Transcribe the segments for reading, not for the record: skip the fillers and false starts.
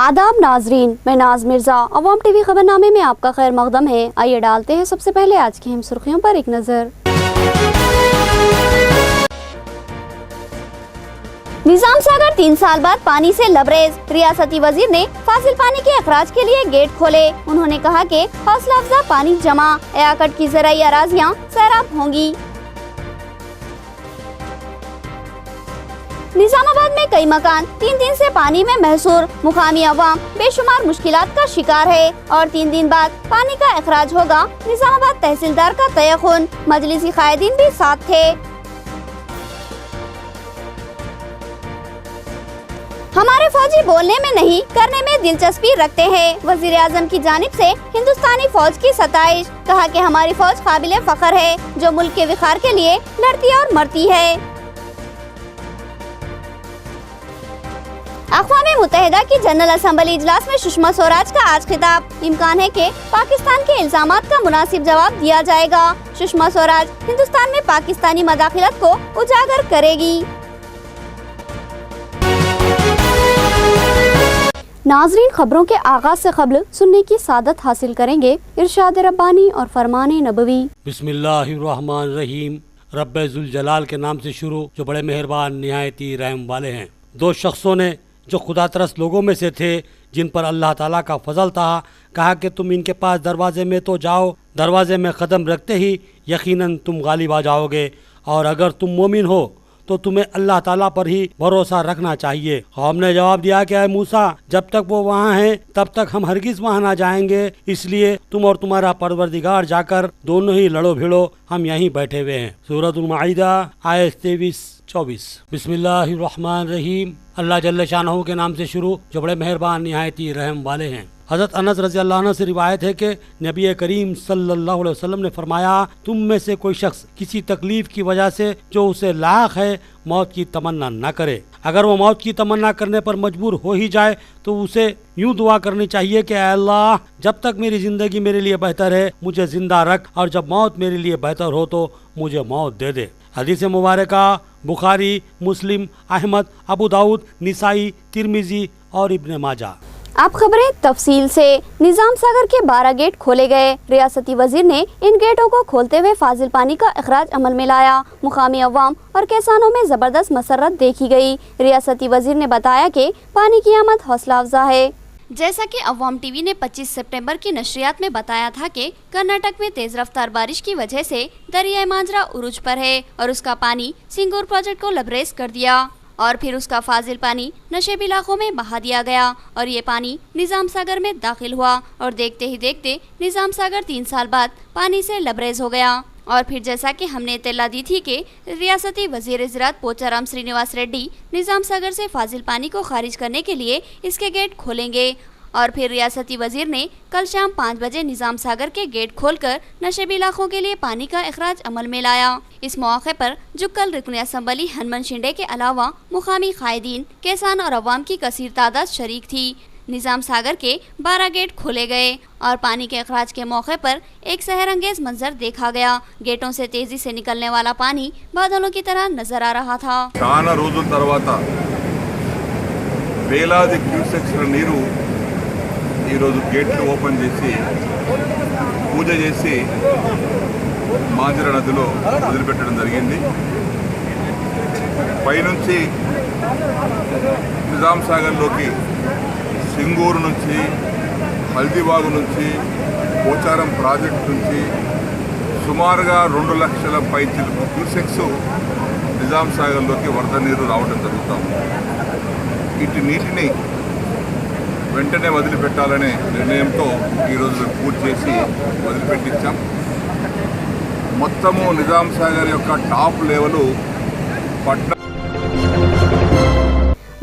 आदाब नाजरीन, मैं नाज मिर्जा। अवाम टीवी खबरनामे में आपका खैर मकदम है। आइए डालते हैं सबसे पहले आज की अहम सुर्खियों पर एक नजर। निजाम सागर 3 साल बाद पानी से लबरेज। रियासती वजीर ने फाजिल पानी के अखराज के लिए गेट खोले। उन्होंने कहा कि हौसला अफजा पानी जमा, एयाकट की ज़राई अराजियां सैराब होंगी। निजामाबाद में कई मकान 3 दिन से पानी में महसूर। मुकामी अवाम बेशुमार मुश्किलात का शिकार है और 3 दिन बाद पानी का अखराज होगा। निजामाबाद तहसीलदार का तयखुन, मजलिसी कायदीन भी साथ थे। हमारे फौजी बोलने में नहीं करने में दिलचस्पी रखते हैं। वजीर आजम की जानिब से हिंदुस्तानी फौज की सताइश। कहा कि हमारी फौज काबिले फख्र है जो मुल्क के विखार के लिए लड़ती और मरती है। अक़वाम मुत्तहिदा की जनरल असम्बली इजलास में सुषमा स्वराज का आज खिताब। इम्कान है कि पाकिस्तान के इल्जामात का मुनासिब जवाब दिया जाएगा। सुषमा स्वराज हिंदुस्तान में पाकिस्तानी मदाखिलत को उजागर करेगी। नाजरीन, खबरों के आगाज से कब्ल सुनने की सादत हासिल करेंगे इरशाद रब्बानी और फरमाने नबवी। बिस्मिल्लाहिर्रहमानिर्रहीम। रब्बे जुल जलाल के नाम से शुरू, जो बड़े मेहरबान निहायती रहम वाले हैं। 2 शख्सों ने जो खुदा तरस लोगों में से थे, जिन पर अल्लाह ताला का फजल था, कहा कि तुम इनके पास दरवाजे में तो जाओ, दरवाजे में कदम रखते ही यकीनन तुम गालिब आ जाओगे, और अगर तुम मोमिन हो तो तुम्हें अल्लाह ताला पर ही भरोसा रखना चाहिए। कौम ने जवाब दिया कि ऐ मूसा, जब तक वो वहाँ हैं तब तक हम हरगिज वहाँ ना जाएंगे, इसलिए तुम और तुम्हारा परवरदिगार जाकर दोनों ही लड़ो भिड़ो, हम यहीं बैठे हुए हैं। सूरतुल माइदा आयत 23-24। बिस्मिल्लाहिर्रहमानिर्रहीम। अल्लाह जल्ल शानहू के नाम से शुरू, जो बड़े मेहरबान निहायती रहम वाले हैं। हज़रत अनस रज़ी अल्लाह अन्हु से रिवायत है कि नबी करीम सल्लल्लाहु अलैहि वसल्लम ने फरमाया, तुम में से कोई शख्स किसी तकलीफ की वजह से जो उसे लाख है मौत की तमन्ना न करे। अगर वो मौत की तमन्ना करने पर मजबूर हो ही जाए तो उसे यूं दुआ करनी चाहिए कि अल्लाह, जब तक मेरी ज़िंदगी मेरे लिए बेहतर है मुझे ज़िंदा रख, और जब मौत मेरे लिए बेहतर हो तो मुझे मौत दे दे। हदीस मुबारका बुखारी, मुस्लिम, अहमद, अबू दाऊद, निसाई, तिरमिजी और इब्न माजा। आप खबरें तफसील से। निजाम सागर के 12 गेट खोले गए। रियासती वजीर ने इन गेटों को खोलते हुए फाजिल पानी का अखराज अमल में लाया। मुकामी अवाम और किसानों में जबरदस्त मसरत देखी गई। रियासती वजीर ने बताया कि पानी की आमद हौसला अफजा है। जैसा कि अवाम टीवी ने 25 सितंबर की नशरियात में बताया था कि कर्नाटक में तेज रफ्तार बारिश की वजह से दरिया मांजरा उरूज पर है और उसका पानी सिंगूर प्रोजेक्ट को लबरेज कर दिया और फिर उसका फाजिल पानी नशेब इलाकों में बहा दिया गया और ये पानी निजाम सागर में दाखिल हुआ और देखते ही देखते निजाम सागर 3 साल बाद पानी से लबरेज हो गया। और फिर जैसा कि हमने इत्तला दी थी कि रियासती वजीर ज़राअत पोचाराम श्रीनिवास रेड्डी निजाम सागर से फाजिल पानी को खारिज करने के लिए इसके गेट खोलेंगे, और फिर रियासती वजीर ने कल शाम 5 बजे निजाम सागर के गेट खोलकर नशेबी इलाकों के लिए पानी का अखराज अमल में लाया। इस मौके पर जुक्कल रुकन असम्बली हनुमान शिंदे के अलावा मुकामी कायदीन, किसान और अवाम की कसीर तादाद शरीक थी। निजाम सागर के 12 गेट खोले गए और पानी के अखराज के मौके पर एक सहर अंगेज मंजर देखा गया। गेटों से तेजी से निकलने वाला पानी बादलों की तरह नजर आ रहा था। చాలా రోజుల తర్వాత వేలాది క్యూసెక్స్ల నీరు ఈరోజు గేట్లు ఓపెన్ చేసి పూజ చేసి మాంజర నదిలో వదిలిపెట్టడం జరిగింది। పైనుంచి నిజాం సాగర్లోకి సింగూరు నుంచి, హల్దీబాగు నుంచి, పోచారం ప్రాజెక్టు నుంచి సుమారుగా 2 లక్షల పైచిలకు క్యూసెక్స్ నిజాం సాగర్లోకి వరద నీరు రావడం జరుగుతాం। ఇటు నీటిని వెంటనే వదిలిపెట్టాలనే నిర్ణయంతో ఈరోజు పూర్తి చేసి వదిలిపెట్టించాం। మొత్తము నిజాం సాగర్ యొక్క టాప్ లెవెల్ పట్న।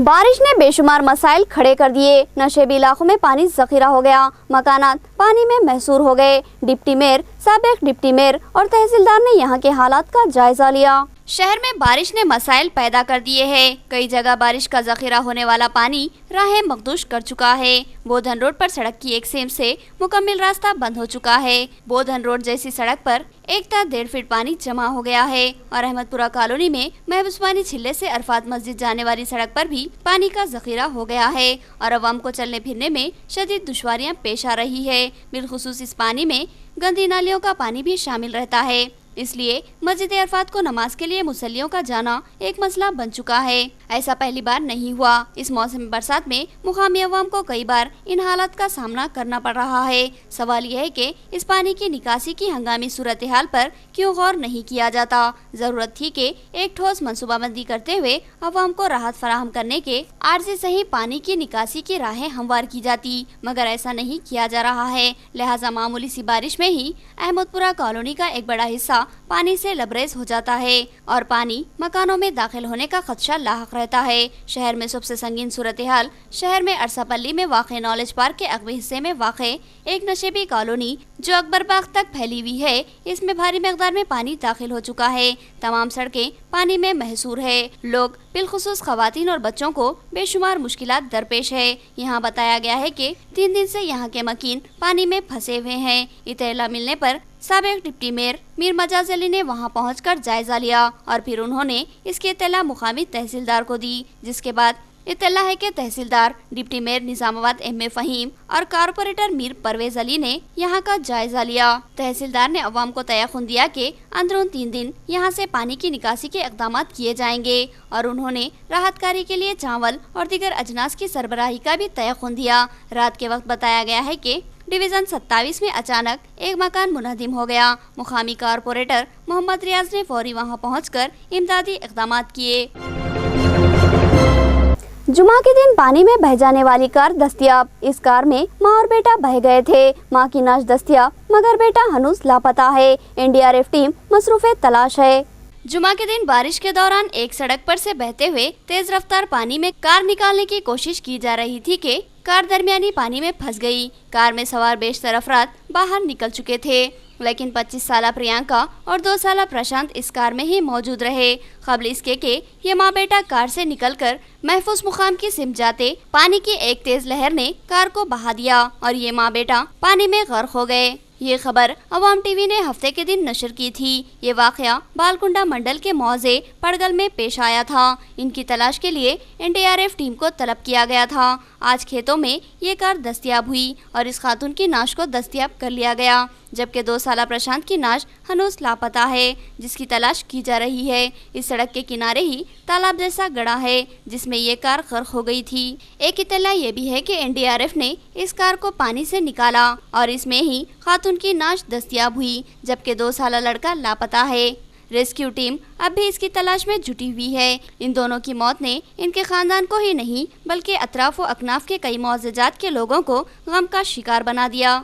बारिश ने बेशुमार मसाइल खड़े कर दिए। नशेबी इलाकों में पानी जखीरा हो गया, मकानात पानी में महसूर हो गए। डिप्टी मेयर, साबिक डिप्टी मेयर और तहसीलदार ने यहाँ के हालात का जायजा लिया। शहर में बारिश ने मसाइल पैदा कर दिए हैं। कई जगह बारिश का जखीरा होने वाला पानी राहें मखदूश कर चुका है। बोधन रोड पर सड़क की एक सेम से मुकम्मल रास्ता बंद हो चुका है। बोधन रोड जैसी सड़क पर 1.5 फीट पानी जमा हो गया है और अहमदपुरा कॉलोनी में महबूबानी छिल्ले से अरफात मस्जिद जाने वाली सड़क पर भी पानी का जखीरा हो गया है और अवाम को चलने फिरने में शदीद दुश्वारियां पेश आ रही है। बिलखुसूस इस पानी में गंदी नालियों का पानी भी शामिल रहता है, इसलिए मस्जिद अरफात को नमाज के लिए मुसल्लियों का जाना एक मसला बन चुका है। ऐसा पहली बार नहीं हुआ। इस मौसम बरसात में मुकामी अवाम को कई बार इन हालात का सामना करना पड़ रहा है। सवाल यह है कि इस पानी की निकासी की हंगामी सूरत हाल पर क्यों गौर नहीं किया जाता। जरूरत थी कि एक ठोस मनसूबाबंदी करते हुए अवाम को राहत फराहम करने के आर्जी सही पानी की निकासी की राहें हमवार की जाती, मगर ऐसा नहीं किया जा रहा है। लिहाजा मामूली सी बारिश में ही अहमदपुरा कॉलोनी का एक बड़ा हिस्सा पानी से लबरेज हो जाता है और पानी मकानों में दाखिल होने का खदशा लाहक रहता है। शहर में सबसे संगीन सूरत हाल शहर में अरसापल्ली में वाक़े नॉलेज पार्क के अगवे हिस्से में वाक़े एक नशेबी कॉलोनी जो अकबर बाग तक फैली हुई है, इसमें भारी मकदार में पानी दाखिल हो चुका है। तमाम सड़कें पानी में महसूर है। लोग बिलखुसूस खवातीन और बच्चों को बेशुमार मुश्किलात दरपेश है। यहाँ बताया गया है कि 3 दिन से यहाँ के मकीन पानी में फंसे हुए हैं। इत्तला मिलने पर साबिक डिप्टी मेयर मीर मजाज अली ने वहां पहुंचकर जायजा लिया और फिर उन्होंने इसकी इत्तला मुकामी तहसीलदार को दी, जिसके बाद इत्तला है कि तहसीलदार, deputy mayor Nizamabad M A Faheem और कारपोरेटर मीर परवेज अली ने यहाँ का जायजा लिया। तहसीलदार ने अवाम को तयखुन दिया कि अंदरून 3 दिन यहाँ से पानी की निकासी के इक़दाम किए जाएंगे और उन्होंने राहत कारी के लिए चावल और दीगर अजनास की सरबराही का भी तयखुन दिया। रात के वक्त बताया गया है कि डिवीज़न 27 में अचानक एक मकान मुनहदिम हो गया। मुकामी कारपोरेटर मोहम्मद रियाज ने फौरी वहां पहुंचकर इमदादी इक़दाम किए। जुमा के दिन पानी में बह जाने वाली कार दस्तियाब। इस कार में माँ और बेटा बह गए थे। माँ की नाश दस्तियाब मगर बेटा हनूस लापता है। एनडीआरएफ टीम मसरूफ़े तलाश है। जुमा के दिन बारिश के दौरान एक सड़क पर से बहते हुए तेज रफ्तार पानी में कार निकालने की कोशिश की जा रही थी कि कार दरमियानी पानी में फंस गई। कार में सवार बेशतर अफराद बाहर निकल चुके थे, लेकिन 25 साला प्रियंका और 2 साला प्रशांत इस कार में ही मौजूद रहे। क़ब्ल इसके कि ये माँ बेटा कार से निकलकर महफूज मुकाम की सिमत जाते पानी की एक तेज लहर ने कार को बहा दिया और ये माँ बेटा पानी में गर्क हो गए। ये खबर अवाम टीवी ने हफ्ते के दिन नशर की थी। ये वाक़या बालकुंडा मंडल के मौजे पड़गल में पेश आया था। इनकी तलाश के लिए एनडीआरएफ टीम को तलब किया गया था। आज खेतों में ये कार दस्तियाब हुई और इस खातून की नाश को दस्तियाब कर लिया गया, जबकि 2 साला प्रशांत की नाश हनूस लापता है, जिसकी तलाश की जा रही है। इस सड़क के किनारे ही तालाब जैसा गड़ा है जिसमें ये कार गर्क हो गई थी। एक इत्तला ये भी है कि एनडीआरएफ ने इस कार को पानी से निकाला और इसमें ही खातून की नाश दस्तियाब हुई, जबकि 2 साला लड़का लापता है। रेस्क्यू टीम अब भी इसकी तलाश में जुटी हुई है। इन दोनों की मौत ने इनके खानदान को ही नहीं बल्कि अतराफ व अकनाफ के कई मुअज़्ज़ज़ात के लोगों को गम का शिकार बना दिया।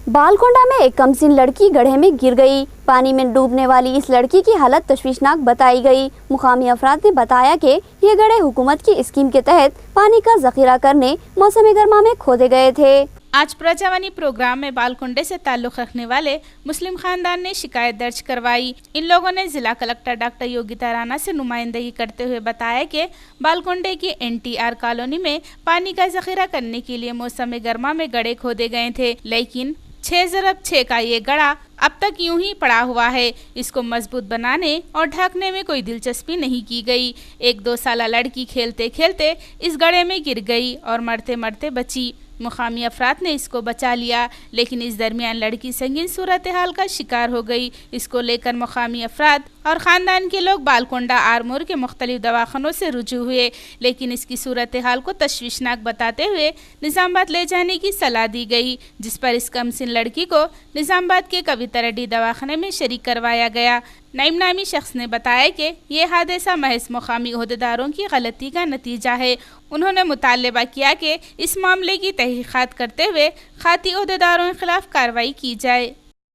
बालकोंडा में एक कमसिन लड़की गड्ढे में गिर गई। पानी में डूबने वाली इस लड़की की हालत तशवीशनाक बताई गई। मुकामी अफराद ने बताया कि ये गड्ढे हुकूमत की स्कीम के तहत पानी का जखीरा करने मौसम गर्मा में खोदे गए थे। आज प्रजावानी प्रोग्राम में बालकुंडे से ताल्लुक़ रखने वाले मुस्लिम खानदान ने शिकायत दर्ज करवाई। इन लोगों ने जिला कलेक्टर डॉक्टर योगिता राणा से नुमाइंदगी करते हुए बताया कि बालकुंडे की एनटीआर कॉलोनी में पानी का जखीरा करने के लिए मौसम गर्मा में गड्ढे खोदे गए थे, लेकिन 6/6 का ये गड्ढा अब तक यूं ही पड़ा हुआ है। इसको मजबूत बनाने और ढकने में कोई दिलचस्पी नहीं की गई। एक 2 साला लड़की खेलते खेलते इस गड्ढे में गिर गई और मरते मरते बची। मुकामी अफराद ने इसको बचा लिया, लेकिन इस दरमियान लड़की संगीन सूरत हाल का शिकार हो गई। इसको लेकर मुकामी अफराद और ख़ानदान के लोग बालकोंडा आरमूर के मुख्तलिफ दवाखानों से रुजू हुए, लेकिन इसकी सूरत हाल को तशवीशनाक बताते हुए निज़ामाबाद ले जाने की सलाह दी गई, जिस पर इस कमसिन लड़की को निज़ामाबाद के कविता रेड्डी दवाखाने में शरीक करवाया गया। नईम नामी शख्स ने बताया कि ये हादसा महज मुकामी ओहदेदारों की गलती का नतीजा है। उन्होंने मुतालबा किया कि इस मामले की तहकीकात करते हुए खाती ओहदेदारों के खिलाफ कार्रवाई की जाए।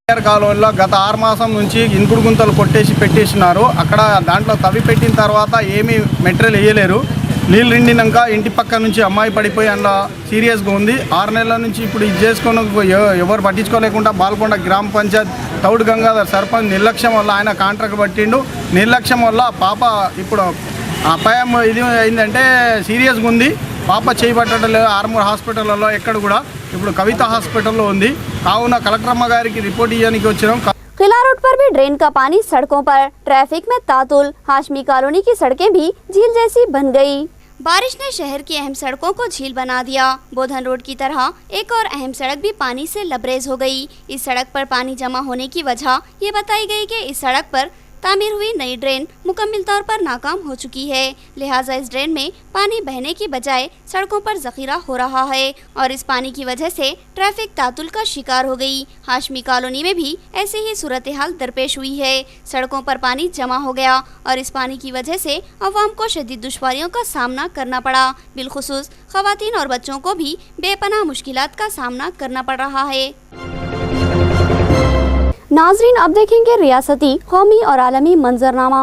కాలువల్లో గత 6 మాసం నుంచి ఇంకుడు గుంతలు కొట్టేసి పెట్టేసినారు. అక్కడ దాంట్లో తవ్వి పెట్టిన తర్వాత ఏమీ మెటీరియల్ వేయలేరు. నీళ్ళు నిండినాక ఇంటి పక్క నుంచి అమ్మాయి పడిపోయి అందులో సీరియస్గా ఉంది. 6 నెలల నుంచి ఇప్పుడు ఇది చేసుకొని ఎవరు పట్టించుకోలేకుండా బాల్కొండ గ్రామ పంచాయత్ తౌడు గంగాధర్ సర్పంచ్ నిర్లక్ష్యం వల్ల ఆయన కాంట్రాక్ట్ పట్టిండు. నిర్లక్ష్యం వల్ల పాప ఇప్పుడు అపాయం ఇది అయిందంటే సీరియస్గా ఉంది. పాప చేయబట్టడం లేదు ఆర్మూర్ హాస్పిటల్లో ఎక్కడ కూడా. ఇప్పుడు కవిత హాస్పిటల్లో ఉంది. కావున కలెక్టర్ అమ్మ గారికి రిపోర్ట్ ఇవ్వడానికి వచ్చినాం. किला रोड पर भी ड्रेन का पानी सड़कों पर, ट्रैफिक में तातुल, हाशमी कॉलोनी की सड़कें भी झील जैसी बन गई। बारिश ने शहर की अहम सड़कों को झील बना दिया। बोधन रोड की तरह एक और अहम सड़क भी पानी से लबरेज हो गई। इस सड़क पर पानी जमा होने की वजह ये बताई गई कि इस सड़क पर तामीर हुई नई ड्रेन मुकम्मल तौर पर नाकाम हो चुकी है, लिहाजा इस ड्रेन में पानी बहने की बजाय सड़कों पर जखीरा हो रहा है और इस पानी की वजह से ट्रैफिक तातुल का शिकार हो गई। हाशमी कॉलोनी में भी ऐसे ही सूरत हाल दरपेश हुई है। सड़कों पर पानी जमा हो गया और इस पानी की वजह से अवाम को शदीद दुश्वारियों का सामना करना पड़ा। बिलखुसूस खवातीन और बच्चों को भी बेपनाह मुश्किलात का सामना करना पड़ रहा है। नाजरीन, अब देखेंगे रियासती, कौमी और आलमी मंजरनामा।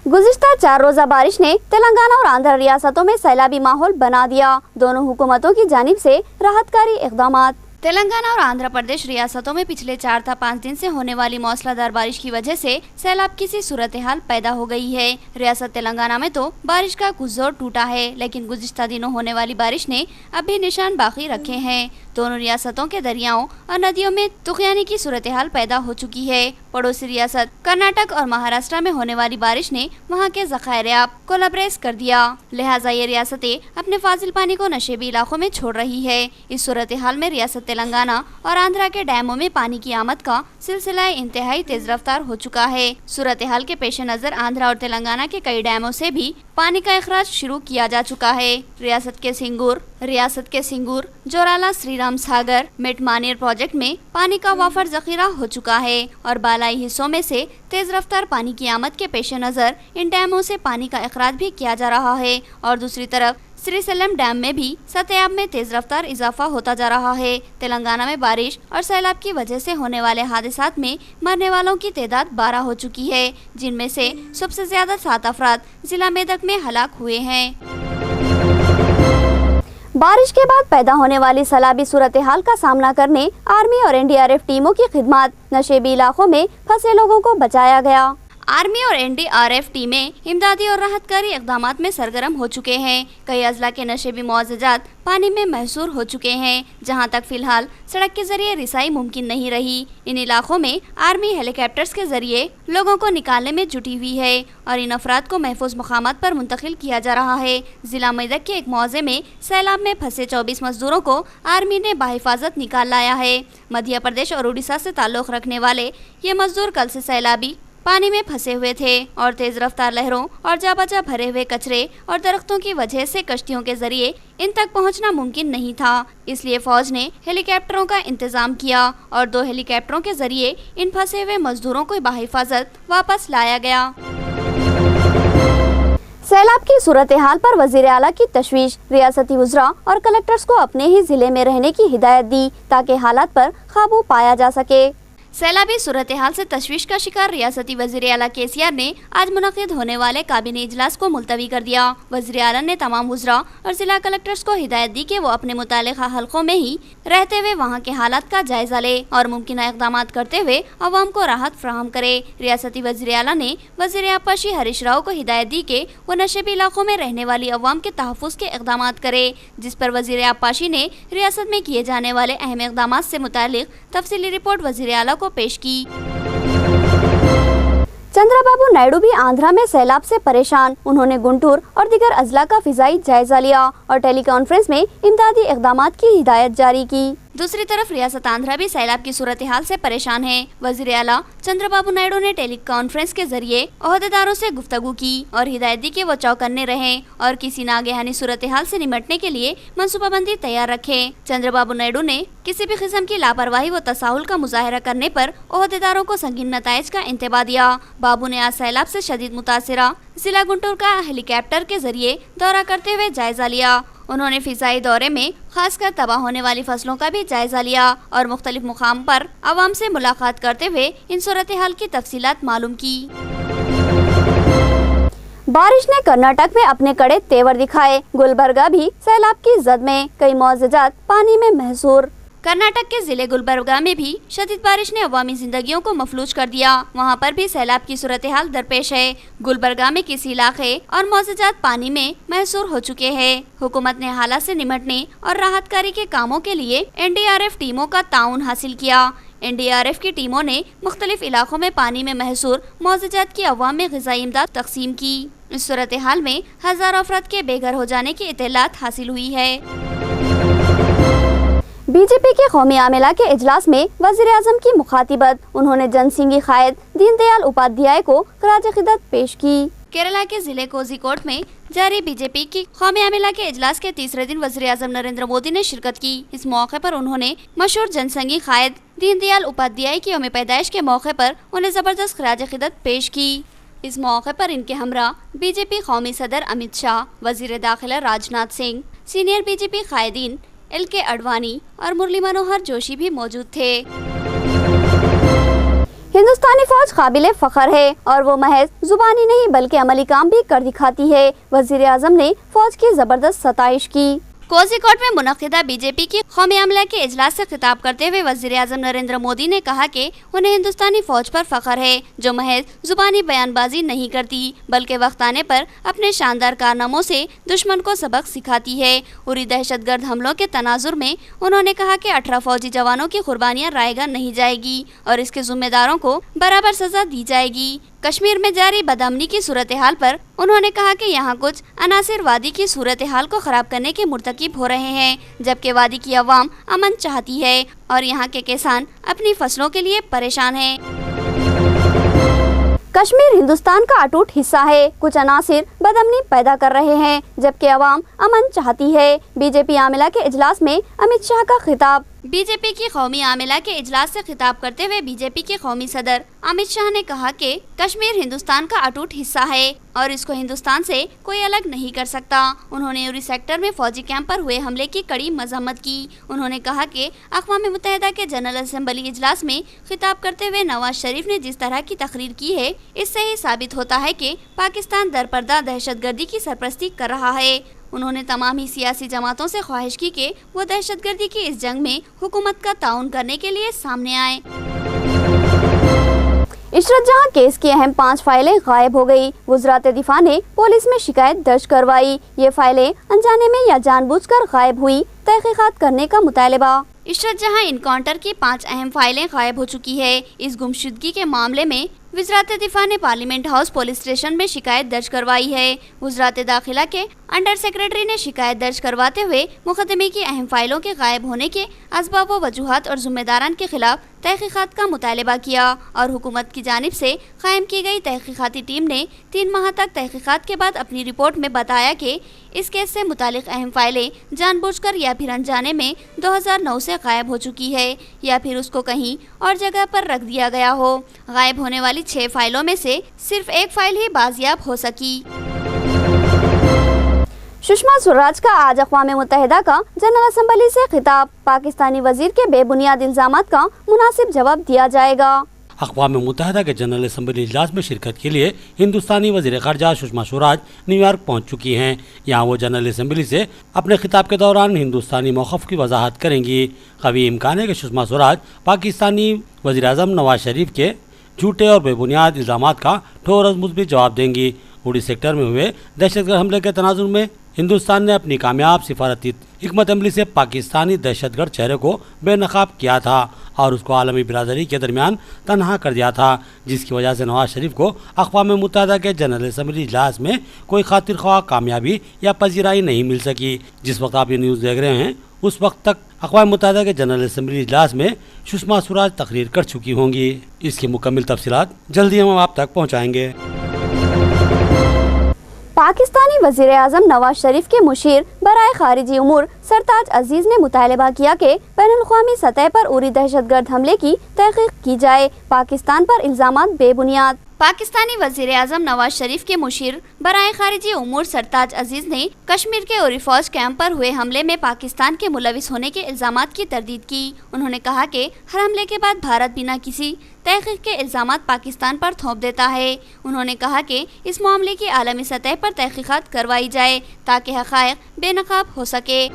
गुज़िश्ता 4 रोज़ा बारिश ने तेलंगाना और आंध्र रियासतों में सैलाबी माहौल बना दिया। दोनों हुकूमतों की जानिब से राहतकारी इक़दामात। तेलंगाना और आंध्र प्रदेश रियासतों में पिछले 4 था 5 दिन से होने वाली मौसलाधार बारिश की वजह से सैलाब की सी सूरत हाल पैदा हो गई है। रियासत तेलंगाना में तो बारिश का कुछ जोर टूटा है, लेकिन गुज़िश्ता दिनों होने वाली बारिश ने अब भी निशान बाकी रखे हैं। दोनों रियासतों के दरियाओं और नदियों में तुग़यानी की सूरत हाल पैदा हो चुकी है। पड़ोसी रियासत कर्नाटक और महाराष्ट्र में होने वाली बारिश ने वहां के ज़खायर-ए-आब को लबरेज कर दिया, लिहाजा ये रियासतें अपने फाजिल पानी को नशेबी इलाकों में छोड़ रही है। इस सूरत हाल में रियासत तेलंगाना और आंध्रा के डैमों में पानी की आमद का सिलसिला इंतहाई तेज रफ्तार हो चुका है। सूरत हाल के पेश नज़र आंध्रा और तेलंगाना के कई डैमों से भी पानी का इखराज शुरू किया जा चुका है। रियासत के सिंगूर, जोराला, श्रीराम सागर, मिटमानेर प्रोजेक्ट में पानी का वाफर जखीरा हो चुका है और बालाई हिस्सों में से तेज रफ्तार पानी की आमद के पेश नज़र इन डैमों से पानी का इखराज भी किया जा रहा है और दूसरी तरफ श्रीसेलम डैम में भी सतह में तेज रफ्तार इजाफा होता जा रहा है। तेलंगाना में बारिश और सैलाब की वजह से होने वाले हादसात में मरने वालों की तादाद 12 हो चुकी है, जिनमें से सबसे ज्यादा 7 अफराद जिला मेदक में हलाक हुए हैं। बारिश के बाद पैदा होने वाली सैलाबी सूरत हाल का सामना करने आर्मी और एनडीआरएफ टीमों की खिदमत। नशेबी इलाकों में फंसे लोगों को बचाया गया। आर्मी और एनडीआरएफ टीमें इमदादी और राहतकारी इक़दामात में सरगर्म हो चुके हैं। कई अजला के नशेबी मुआवजात पानी में महसूर हो चुके हैं, जहां तक फिलहाल सड़क के जरिए रिसाई मुमकिन नहीं रही। इन इलाकों में आर्मी हेलीकॉप्टर्स के जरिए लोगों को निकालने में जुटी हुई है और इन अफराद को महफूज मकामात पर मुंतकिल किया जा रहा है। जिला मेदक के एक मौजे में सैलाब में फंसे 24 मजदूरों को आर्मी ने बाहिफाजत निकाल लाया है। मध्य प्रदेश और उड़ीसा से ताल्लुक़ रखने वाले ये मजदूर कल से सैलाबी पानी में फंसे हुए थे और तेज रफ्तार लहरों और जाबजा भरे हुए कचरे और दरख्तों की वजह से कश्तियों के जरिए इन तक पहुंचना मुमकिन नहीं था। इसलिए फौज ने हेलीकॉप्टरों का इंतजाम किया और 2 हेलीकॉप्टरों के जरिए इन फंसे हुए मजदूरों को बाहिफाजत वापस लाया गया। सैलाब की सूरत हाल पर वजीर आला की तशवीश। रियासती वज़रा और कलेक्टर्स को अपने ही जिले में रहने की हिदायत दी ताकि हालात पर काबू पाया जा सके। सैलाबी सूरत हाल से तशवीश का शिकार रियासती वज़ीर आला केसीआर ने आज मुनक़िद होने वाले काबिने इजलास को मुलतवी कर दिया। वज़ीर आला ने तमाम वज़रा और ज़िला कलेक्टर्स को हिदायत दी कि वो अपने मुतालिका हलकों में ही रहते हुए वहाँ के हालात का जायज़ा ले और मुमकिन इक़दामात करते हुए अवाम को राहत फराहम करे। रियासती वज़ीर आला ने वज़ीर आपाशी हरीश राव को हिदायत दी कि वो नशेबी इलाकों में रहने वाली अवाम के तहफ़्फ़ुज़ के इक़दामात करे, जिस पर वज़ीर आपाशी ने रियासत में किए जाने वाले अहम इक़दामात से मुतालिक तफसीली रिपोर्ट वज़ीर आला को पेश की। चंद्रबाबू नायडू भी आंध्रा में सैलाब से परेशान। उन्होंने गुंटूर और दीगर अजला का फिजाई जायजा लिया और टेली कॉन्फ्रेंस में इमदादी इक़दामात की हिदायत जारी की। दूसरी तरफ रियासत आंध्रा भी सैलाब की सूरत हाल से परेशान है। वज़ीर आला चंद्रबाबू नायडू ने टेली कॉन्फ्रेंस के जरिए ओहदेदारों से गुफ्तगू की और हिदायत दी कि वो चौकन्ने रहें और किसी नागहानी सूरत हाल से निमटने के लिए मनसूबाबंदी तैयार रखें। चंद्रबाबू नायडू ने किसी भी किस्म की लापरवाही व तसाहुल का मुजाहरा करने पर ओहदेदारों को संगीन नताइज का इंतबा दिया। बाबू ने आज सैलाब से शदीद मुतासिरा जिला गुंटूर का हेलीकॉप्टर के जरिए दौरा करते हुए जायजा लिया। उन्होंने फिजाई दौरे में खासकर तबाह होने वाली फसलों का भी जायजा लिया और मुख्तलिफ मुकाम पर आवाम से मुलाकात करते हुए इन सूरत हाल की तफसीलात मालूम की। बारिश ने कर्नाटक में अपने कड़े तेवर दिखाए। गुलबर्गा भी सैलाब की जद में, कई मुआवजात पानी में महसूर। कर्नाटक के जिले गुलबर्गा में भी शदीद बारिश ने अवामी जिंदगियों को मफलूज कर दिया। वहाँ पर भी सैलाब की सूरत हाल दरपेश है। गुलबर्गा में किसी इलाके और मुआवजात पानी में महसूर हो चुके हैं। हुकूमत ने हालात से निपटने और राहतकारी के कामों के लिए NDRF टीमों का ताउन हासिल किया। NDRF की टीमों ने मुख्तलिफ इलाकों में पानी में महसूर मुआवजात की अवाम में ग़िज़ाई इमदाद तकसीम की। इस सूरत हाल में हज़ारों अफराद के बेघर हो जाने की इत्तलात हासिल हुई है। बीजेपी के कौमी आमिला के इजलास में वज़ीर-ए-आज़म की मुखातिबत, उन्होंने जनसिंगी कायद दीनदयाल उपाध्याय को खराज खिदमत पेश की। केरला के जिले कोझिकोड में जारी बीजेपी की कौमी आमिला के इजलास के तीसरे दिन वज़ीर-ए-आज़म नरेंद्र मोदी ने शिरकत की। इस मौके पर उन्होंने मशहूर जनसंघी कायद दीनदयाल उपाध्याय की यौम पैदाइश के मौके पर उन्हें ज़बरदस्त खराज खिदमत पेश की। इस मौके पर इनके हमरा बीजेपी कौमी सदर अमित शाह, वज़ीर दाखिला राजनाथ सिंह, सीनियर बीजेपी कायदीन LK अडवाणी और मुरली मनोहर जोशी भी मौजूद थे। हिंदुस्तानी फौज काबिले फख्र है और वो महज जुबानी नहीं बल्कि अमली काम भी कर दिखाती है। वज़ीर-ए-आज़म ने फौज की जबरदस्त सताइश की। कोझिकोड में मुनक़िदा बीजेपी की कौमी अमला के इजलास से खिताब करते हुए वज़ीर-ए-आज़म नरेंद्र मोदी ने कहा कि उन्हें हिंदुस्तानी फौज पर फख्र है, जो महज जुबानी बयानबाजी नहीं करती बल्कि वक्त आने पर अपने शानदार कारनामों से दुश्मन को सबक सिखाती है। उरी दहशतगर्द हमलों के तनाजुर में उन्होंने कहा कि 18 फौजी जवानों की कुर्बानियाँ रायगा नहीं जाएगी और इसके जिम्मेदारों को बराबर सजा दी जाएगी। कश्मीर में जारी बदअमनी की सूरत हाल पर उन्होंने कहा कि यहाँ कुछ अनासिर वादी की सूरत हाल को खराब करने के मुर्तकिब हो रहे हैं, जबकि वादी की अवाम अमन चाहती है और यहाँ के किसान अपनी फसलों के लिए परेशान हैं। कश्मीर हिंदुस्तान का अटूट हिस्सा है। कुछ अनासिर बदअमनी पैदा कर रहे हैं जबकि अवाम अमन चाहती है। बीजेपी आमिला के इजलास में अमित शाह का खिताब। बीजेपी की कौमी आमिला के इजलास से खिताब करते हुए बीजेपी के कौमी सदर अमित शाह ने कहा कि कश्मीर हिंदुस्तान का अटूट हिस्सा है और इसको हिंदुस्तान से कोई अलग नहीं कर सकता। उन्होंने उरी सेक्टर में फौजी कैंप पर हुए हमले की कड़ी मजम्मत की। उन्होंने कहा कि अक़वाम मुत्तहिदा के जनरल असेंबली इजलास में खिताब करते हुए नवाज शरीफ ने जिस तरह की तकरीर की है, इससे ही साबित होता है कि पाकिस्तान दरपर्दा दहशतगर्दी की सरपरस्ती कर रहा है। उन्होंने तमाम ही सियासी जमातों से ख्वाहिश की कि वो दहशतगर्दी की इस जंग में हुकूमत का ताउन करने के लिए सामने आए। इशरत जहां केस की अहम 5 फाइलें गायब हो गई। वज़रात दिफा ने पुलिस में शिकायत दर्ज करवाई। ये फाइलें अनजाने में या जानबूझकर गायब हुई, तहकीकात करने का मुतालबा। इशरत जहां इनकाउंटर की 5 अहम फाइलें गायब हो चुकी है। इस गुमशुदगी के मामले में वज़रात दिफा ने पार्लियामेंट हाउस पुलिस स्टेशन में शिकायत दर्ज करवाई है। वज़रात दाखिला के अंडर सेक्रेटरी ने शिकायत दर्ज करवाते हुए मुकदमे की अहम फाइलों के गायब होने के असबाब व वजूहात और ज़िम्मेदारान के खिलाफ तहकीकात का मुतालबा किया और हुकूमत की जानिब से कायम की गई तहकीकाती टीम ने 3 माह तक तहकीकात के बाद अपनी रिपोर्ट में बताया कि इस केस से मुतालिक अहम फाइलें जानबूझकर या फिर अनजाने में 2009 से गायब हो चुकी है या फिर उसको कहीं और जगह पर रख दिया गया हो। गायब होने वाली 6 फाइलों में से सिर्फ 1 फाइल ही बाजियाब हो सकी। सुषमा स्वराज का आज अक़वाम मुत्तहिदा का जनरल असेंबली से खिताब। पाकिस्तानी वजीर के बेबुनियाद इल्ज़ामात का मुनासिब जवाब दिया जाएगा। अक़वाम मुत्तहिदा के जनरल असम्बली इजलास में शिरकत के लिए हिंदुस्तानी वज़ीर ख़ारजा सुषमा स्वराज न्यूयॉर्क पहुँच चुकी हैं। यहाँ वो जनरल असम्बली से अपने खिताब के दौरान हिंदुस्तानी मौक़िफ़ की वजाहत करेंगी। कवी इम्कान है कि सुषमा स्वराज पाकिस्तानी वज़ीर आज़म नवाज शरीफ के झूठे और बेबुनियाद इल्ज़ामात का ठोस और मुस्बित जवाब देंगी। उड़ी सेक्टर में हुए दहशतगर्द हमले के तनाजुर में हिंदुस्तान ने अपनी कामयाब सिफारती हिकमत अमली से पाकिस्तानी दहशतगर्द चेहरे को बेनकाब किया था और उसको आलमी बिरादरी के दरमियान तनहा कर दिया था, जिसकी वजह से नवाज शरीफ को अक़वाम मुत्तहिदा के जनरल असम्बली इजलास में कोई खातिर ख्वाह कामयाबी या पजीराई नहीं मिल सकी। जिस वक्त आप ये न्यूज़ देख रहे हैं उस वक्त तक अक़वाम मुत्तहिदा के जनरल असम्बली इजलास में सुषमा स्वराज तकरीर कर चुकी होंगी। इसकी मुकम्मल तफसीलात जल्दी हम आप तक पहुँचाएँगे। पाकिस्तानी वज़ीर-ए-आज़म नवाज शरीफ के मुशीर बराए खारिजी उमूर सरताज अजीज़ ने मुतालबा किया कि बैनुल-अक़वामी सतह पर उरी दहशतगर्द हमले की तहक़ीक़ की जाए। पाकिस्तान पर इल्ज़ामात बेबुनियाद। पाकिस्तानी वज़ीर आज़म नवाज शरीफ के मुशीर बराए खारिजी उमूर सरताज अजीज ने कश्मीर के उरी फौज कैंप पर हुए हमले में पाकिस्तान के मुलविस होने के इल्ज़ामात की तरदीद की। उन्होंने कहा कि हर हमले के बाद भारत बिना किसी तहकीक के इल्ज़ामात पाकिस्तान पर थोप देता है। उन्होंने कहा कि इस मामले की आलमी सतह पर तहकीकात करवाई जाए ताकि हक़ाइक़ बेनकाब हो सके।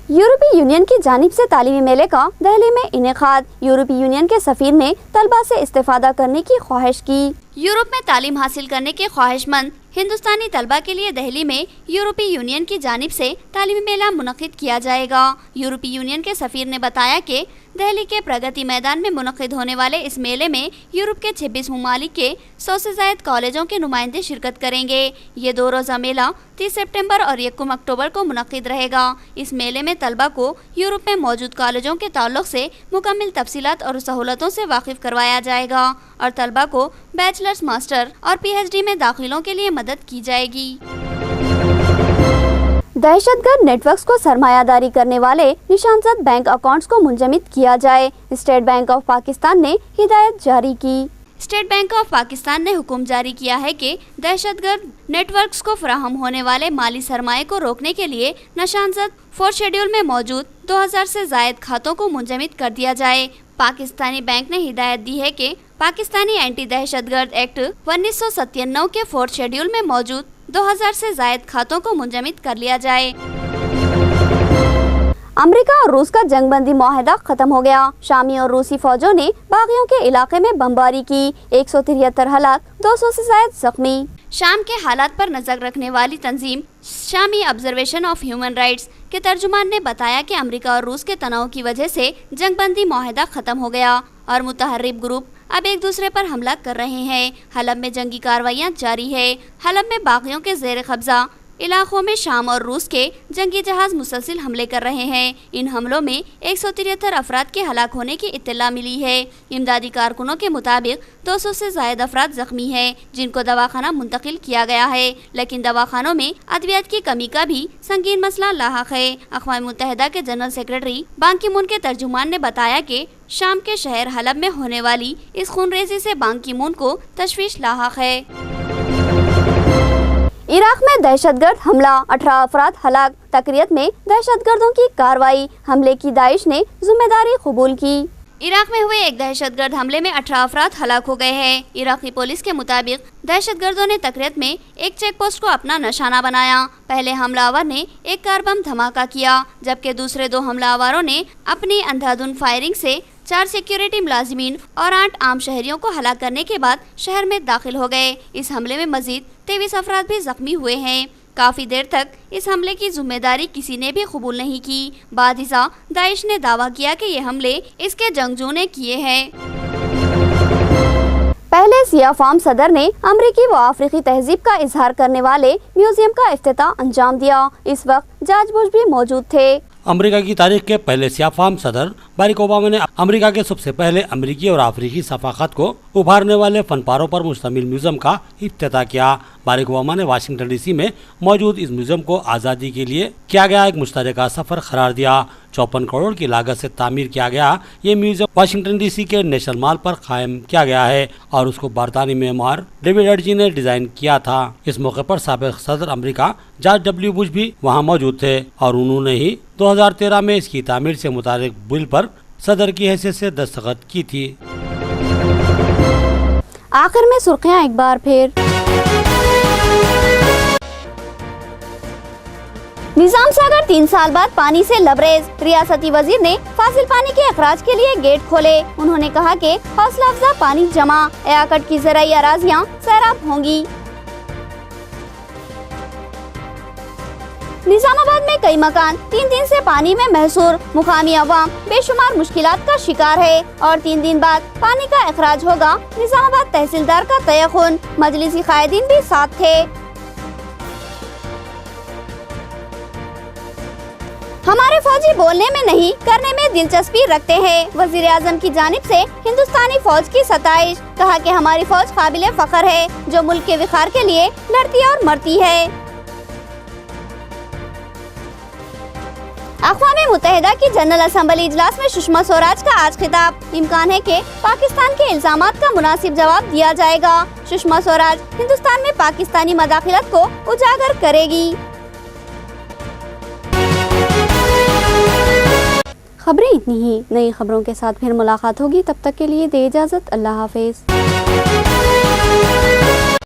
यूरोपीय यूनियन की जानिब से तालीमी मेले का दिल्ली में इनेकाद। यूरोपीय यूनियन के सफीर ने तलबा से इस्तेफादा करने की ख्वाहिश की। यूरोप में तालीम हासिल करने के ख्वाहिशमंद हिंदुस्तानी तलबा के लिए दिल्ली में यूरोपीय यूनियन की जानिब से तालीमी मेला मुनक़िद किया जाएगा। यूरोपीय यूनियन के सफीर ने बताया कि दिल्ली के प्रगति मैदान में मुनक़िद होने वाले इस मेले में यूरोप के 26 ममालिक के 100 से ज़ायद कॉलेजों के नुमाइंदे शिरकत करेंगे। ये 2 रोज़ा मेला 30 सितंबर और 1 अक्टूबर को मुनक़िद रहेगा। इस मेले में तलबा को यूरोप में मौजूद कॉलेजों के ताल्लुक़ से मुकम्मल तफसीलात और सहूलतों से वाकिफ़ करवाया जाएगा और तलबा को बैचलर्स, मास्टर और PhD में दाखिलों के लिए मदद की जाएगी। दहशतगर्द नेटवर्क्स को सरमायादारी करने वाले निशानजद बैंक अकाउंट्स को मुंजमद किया जाए। स्टेट बैंक ऑफ पाकिस्तान ने हिदायत जारी की। स्टेट बैंक ऑफ पाकिस्तान ने हुक्म जारी किया है कि दहशतगर्द नेटवर्क्स को फराहम होने वाले माली सरमाए को रोकने के लिए निशानजद 4 शेड्यूल में मौजूद 2000 से ज़ायद खातों को मुंजमद कर दिया जाए। पाकिस्तानी बैंक ने हिदायत दी है कि पाकिस्तानी एंटी दहशतगर्द एक्ट 1997 के 4 शेड्यूल में मौजूद 2000 से ज़ायद खातों को मुंजमद कर लिया जाए। अमेरिका और रूस का जंगबंदी मुआहदा खत्म हो गया। शामी और रूसी फौजों ने बागियों के इलाके में बमबारी की। 173 हलाक, 200 से ज़ायद जख्मी। शाम के हालात पर नजर रखने वाली तंजीम शामी ऑब्जर्वेशन ऑफ ह्यूमन राइट्स के तर्जुमान ने बताया कि अमेरिका और रूस के तनाव की वजह से जंगबंदी मुआहदा खत्म हो गया और मुतहर्रिब ग्रुप अब एक दूसरे पर हमला कर रहे हैं। हलब में जंगी कार्रवाइयाँ जारी है। हलब में बागियों के ज़ेर कब्जा इलाकों में शाम और रूस के जंगी जहाज मुसलसिल हमले कर रहे हैं। इन हमलों में 173 अफराद के हलाक होने की इत्तला मिली है। इमदादी कारकुनों के मुताबिक 200 से ज़ायद अफराद जख्मी हैं, जिनको दवाखाना मुंतकिल किया गया है, लेकिन दवाखानों में अद्वियात की कमी का भी संगीन मसला लाहक है। अक़वाम मुत्तहिदा के जनरल सेक्रेटरी बान की मून के तर्जुमान ने बताया कि शाम के शहर हलब में होने वाली इस खूनरेज़ी से बान की मून को तशवीश लाहक है। इराक में दहशतगर्द हमला, 18 अफराद हलाक। तकरीयत में दहशतगर्दों की कार्रवाई, हमले की दाइश ने जिम्मेदारी कबूल की। इराक में हुए एक दहशतगर्द हमले में 18 अफराद हलाक हो गए हैं। इराकी पुलिस के मुताबिक दहशतगर्दों ने तकरीयत में एक चेक पोस्ट को अपना निशाना बनाया। पहले हमलावर ने एक कार बम धमाका किया, जबकि दूसरे 2 हमलावरों ने अपनी अंधाधुंध फायरिंग से 4 सिक्योरिटी मुलाजिमीन और 8 आम शहरियों को हलाक करने के बाद शहर में दाखिल हो गए। इस हमले में मजीद 23 अफराद भी जख्मी हुए हैं। काफ़ी देर तक इस हमले की जिम्मेदारी किसी ने भी कबूल नहीं की। बाद हिस्सा दाइश ने दावा किया कि ये हमले इसके जंगजू ने किए हैं। पहले सिया फार्म सदर ने अमरीकी व अफ्रीकी तहजीब का इजहार करने वाले म्यूजियम का इफ्तिताह अंजाम दिया। इस वक्त जॉर्ज बुश भी मौजूद थे। अमेरिका की तारीख के पहले सियाफाम सदर बाराक ओबामा ने अमेरिका के सबसे पहले अमेरिकी और अफ्रीकी सफाकत को उभारने वाले फनपारों पर मुश्तमिल म्यूजियम का इफ्तिताह किया। बाराक ओबामा ने वाशिंगटन DC में मौजूद इस म्यूजियम को आज़ादी के लिए किया गया एक मुश्तरका सफ़र करार दिया। 54 करोड़ की लागत से तामीर किया गया ये म्यूजियम वाशिंगटन DC के नेशनल मॉल पर कायम किया गया है और उसको बरतानी मेमार डेविड एडजी ने डिज़ाइन किया था। इस मौके पर साबिक़ सदर अमेरिका जॉर्ज W. बुश भी वहाँ मौजूद थे और उन्होंने ही 2013 में इसकी तामीर से मुतालिक बिल पर सदर की हैसियत से दस्तखत की थी। आखिर में सुर्खियां एक बार फिर। निजाम सागर 3 साल बाद पानी से लबरेज। रियासती वजीर ने फाजिल पानी के अखराज के लिए गेट खोले। उन्होंने कहा कि हौसला अफजा पानी जमा, एयाकट की ज़राई अराजियां सैराब होंगी। निजामाबाद में कई मकान 3 दिन से पानी में महसूर। मुकामी अवाम बेशुमार मुश्किलात का शिकार है और 3 दिन बाद पानी का अखराज होगा। निजामाबाद तहसीलदार का तयक़ुन। मजलिसी कायदीन भी साथ थे। हमारे फौजी बोलने में नहीं करने में दिलचस्पी रखते हैं। वजीर आजम की जानिब से हिंदुस्तानी फौज की सताइश। कहा कि हमारी फौज काबिले फख्र है जो मुल्क के विखार के लिए लड़ती और मरती है। अक़वाम मुत्तहिदा की जनरल असम्बली इजलास में सुषमा स्वराज का आज खिताब। इम्कान है कि पाकिस्तान के इल्जामात का मुनासिब जवाब दिया जाएगा। सुषमा स्वराज हिंदुस्तान में पाकिस्तानी मदाखिलत को उजागर करेगी। खबरें इतनी ही, नई खबरों के साथ फिर मुलाकात होगी। तब तक के लिए दे इजाज़त। अल्लाह हाफिज़।